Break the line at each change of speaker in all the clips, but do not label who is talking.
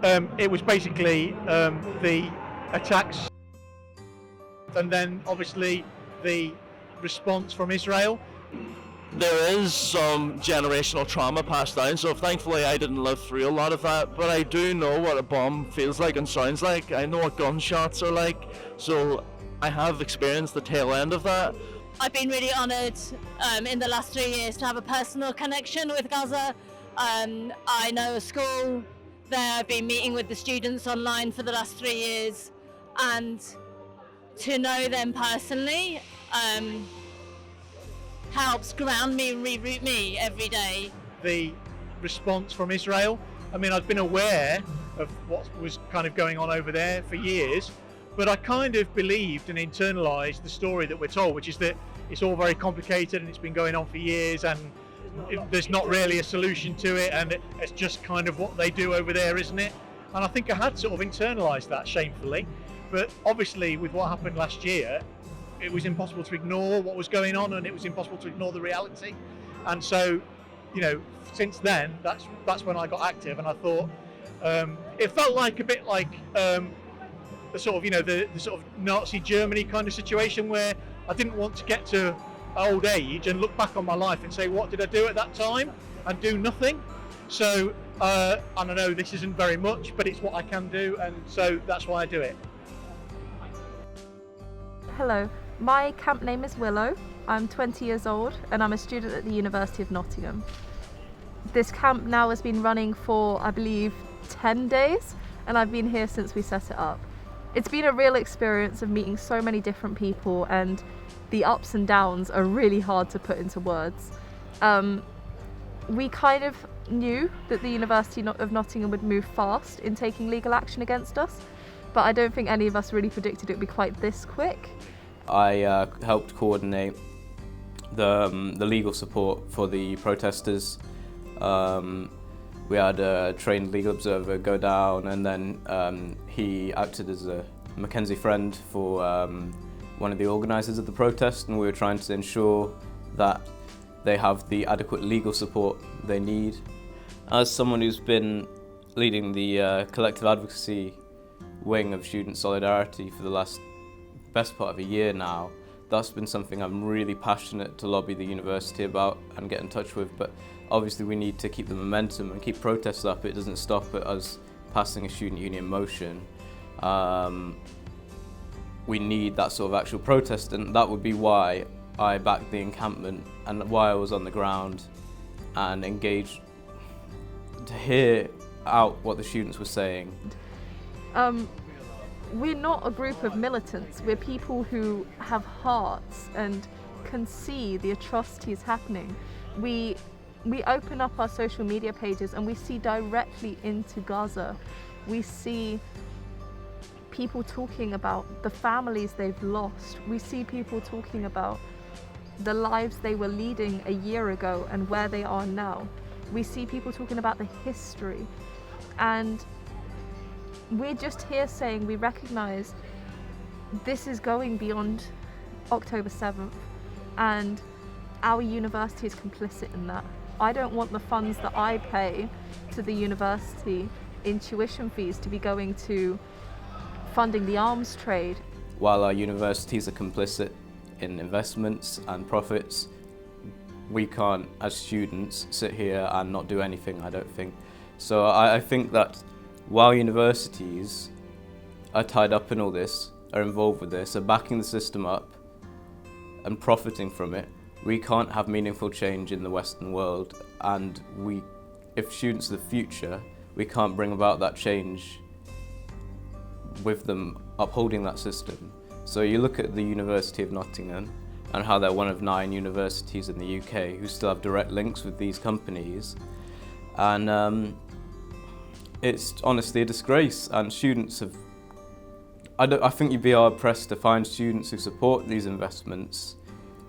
It was basically the attacks, and then obviously the response from Israel.
There is some generational trauma passed down, so thankfully I didn't live through a lot of that, but I do know what a bomb feels like and sounds like. I know what gunshots are like, so I have experienced the tail end of that.
I've been really honoured in the last 3 years to have a personal connection with Gaza. I know a school there, I've been meeting with the students online for the last 3 years, and to know them personally helps ground me and reroute me every day.
The response from Israel, I mean, I've been aware of what was kind of going on over there for years, but I kind of believed and internalized the story that we're told, which is that it's all very complicated and it's been going on for years and there's not really a solution to it, and it's just kind of what they do over there, isn't it? And I think I had sort of internalized that shamefully, but obviously with what happened last year, it was impossible to ignore what was going on, and it was impossible to ignore the reality. And so, you know, since then, that's when I got active, and I thought it felt like a bit like the sort of, you know, the sort of Nazi Germany kind of situation where I didn't want to get to old age and look back on my life and say, what did I do at that time, and do nothing. So and I know this isn't very much, but it's what I can do, and so that's why I do it.
Hello, my camp name is Willow. I'm 20 years old and I'm a student at the University of Nottingham. This camp now has been running for, I believe, 10 days, and I've been here since we set it up. It's been a real experience of meeting so many different people, and the ups and downs are really hard to put into words. We kind of knew that the University of Nottingham would move fast in taking legal action against us, but I don't think any of us really predicted it would be quite this quick.
I helped coordinate the legal support for the protesters. We had a trained legal observer go down, and then he acted as a Mackenzie friend for one of the organisers of the protest, and we were trying to ensure that they have the adequate legal support they need. As someone who's been leading the collective advocacy wing of Student Solidarity for the best part of a year now, that's been something I'm really passionate to lobby the university about and get in touch with, but obviously we need to keep the momentum and keep protests up. It doesn't stop at us passing a student union motion. We need that sort of actual protest, and that would be why I backed the encampment and why I was on the ground and engaged to hear out what the students were saying.
We're not a group of militants, we're people who have hearts and can see the atrocities happening. We open up our social media pages and we see directly into Gaza. We see people talking about the families they've lost. We see people talking about the lives they were leading a year ago and where they are now. We see people talking about the history, and we're just here saying we recognise this is going beyond October 7th, and our university is complicit in that. I don't want the funds that I pay to the university in tuition fees to be going to funding the arms trade.
While our universities are complicit in investments and profits, we can't, as students, sit here and not do anything, I don't think. So I think that while universities are tied up in all this, are involved with this, are backing the system up and profiting from it, we can't have meaningful change in the Western world, and if students are the future, we can't bring about that change with them upholding that system. So you look at the University of Nottingham and how they're one of 9 universities in the UK who still have direct links with these companies, and it's honestly a disgrace, and students have... I think you'd be hard pressed to find students who support these investments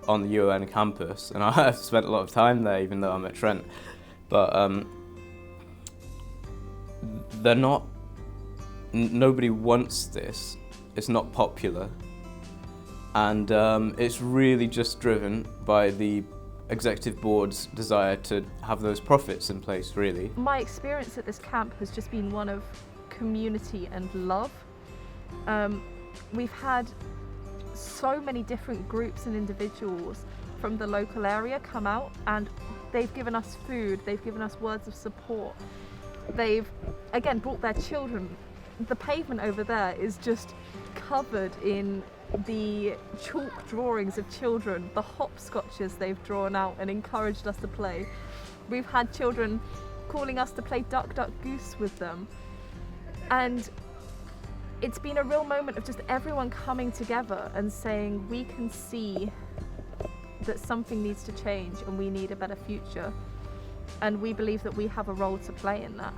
on the UON campus, and I've spent a lot of time there even though I'm at Trent, but they're not... Nobody wants this, it's not popular, and it's really just driven by the executive board's desire to have those profits in place, really.
My experience at this camp has just been one of community and love. We've had so many different groups and individuals from the local area come out, and they've given us food, they've given us words of support. They've, again, brought their children. The pavement over there is just covered in the chalk drawings of children, the hopscotches they've drawn out and encouraged us to play. We've had children calling us to play Duck Duck Goose with them. And it's been a real moment of just everyone coming together and saying, we can see that something needs to change and we need a better future. And we believe that we have a role to play in that.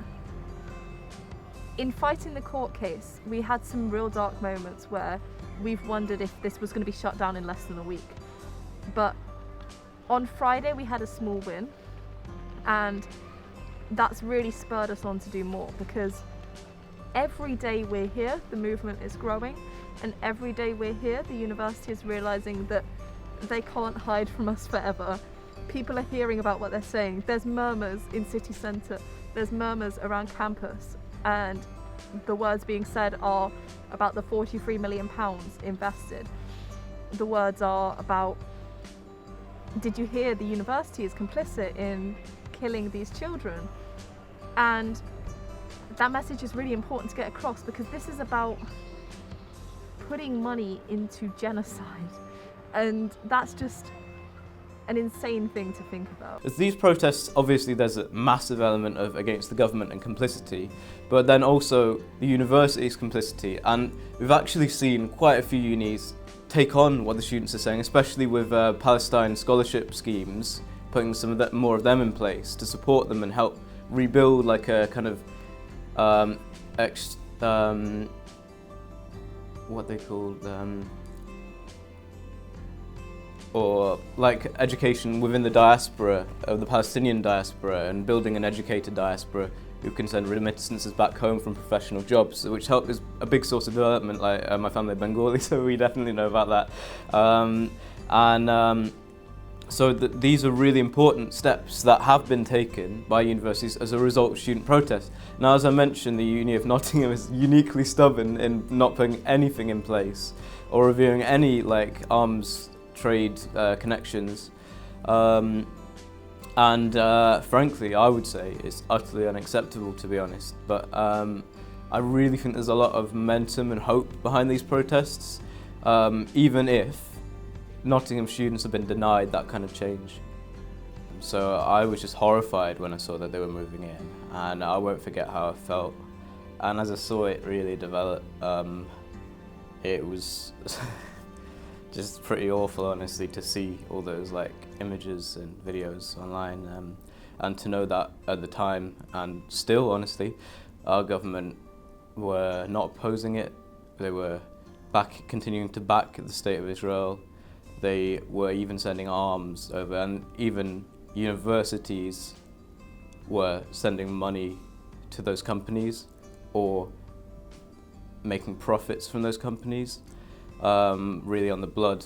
In fighting the court case, we had some real dark moments where we've wondered if this was going to be shut down in less than a week. But on Friday we had a small win, and that's really spurred us on to do more, because every day we're here, the movement is growing, and every day we're here, the university is realizing that they can't hide from us forever. People are hearing about what they're saying. There's murmurs in city centre, there's murmurs around campus, and the words being said are about the £43 million invested. The words are about, did you hear the university is complicit in killing these children? And that message is really important to get across, because this is about putting money into genocide, and that's just an insane thing to think about.
With these protests, obviously there's a massive element of against the government and complicity, but then also the university's complicity, and we've actually seen quite a few unis take on what the students are saying, especially with Palestine scholarship schemes, putting some of that, more of them in place to support them and help rebuild like a kind of what they called or like education within the diaspora, of the Palestinian diaspora, and building an educated diaspora who can send remittances back home from professional jobs, which is a big source of development. Like my family are Bengali, so we definitely know about that. So these are really important steps that have been taken by universities as a result of student protests. Now, as I mentioned, the Uni of Nottingham is uniquely stubborn in not putting anything in place or reviewing any like arms trade connections. Frankly, I would say it's utterly unacceptable, to be honest. But I really think there's a lot of momentum and hope behind these protests, even if Nottingham students have been denied that kind of change. So I was just horrified when I saw that they were moving in, and I won't forget how I felt. And as I saw it really develop, it was just pretty awful, honestly, to see all those like images and videos online, and to know that at the time, and still honestly, our government were not opposing it. They were continuing to back the state of Israel. They were even sending arms over, and even universities were sending money to those companies or making profits from those companies, really on the blood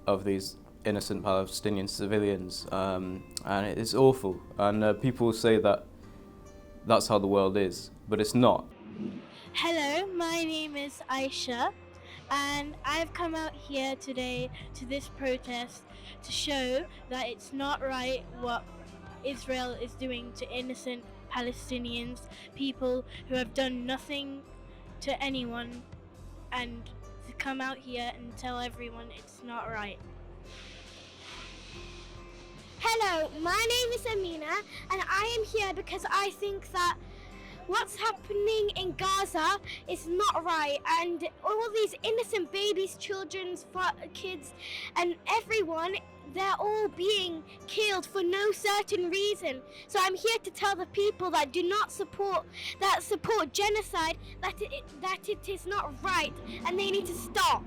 of these innocent Palestinian civilians, and it is awful. And people say that that's how the world is, but it's not.
Hello, my name is Aisha, and I've come out here today to this protest to show that it's not right what Israel is doing to innocent Palestinians, people who have done nothing to anyone, and to come out here and tell everyone it's not right.
Hello, my name is Amina, and I am here because I think that what's happening in Gaza is not right, and all these innocent babies, children, kids, and everyone, they're all being killed for no certain reason. So I'm here to tell the people that do not support genocide, that it is not right, and they need to stop.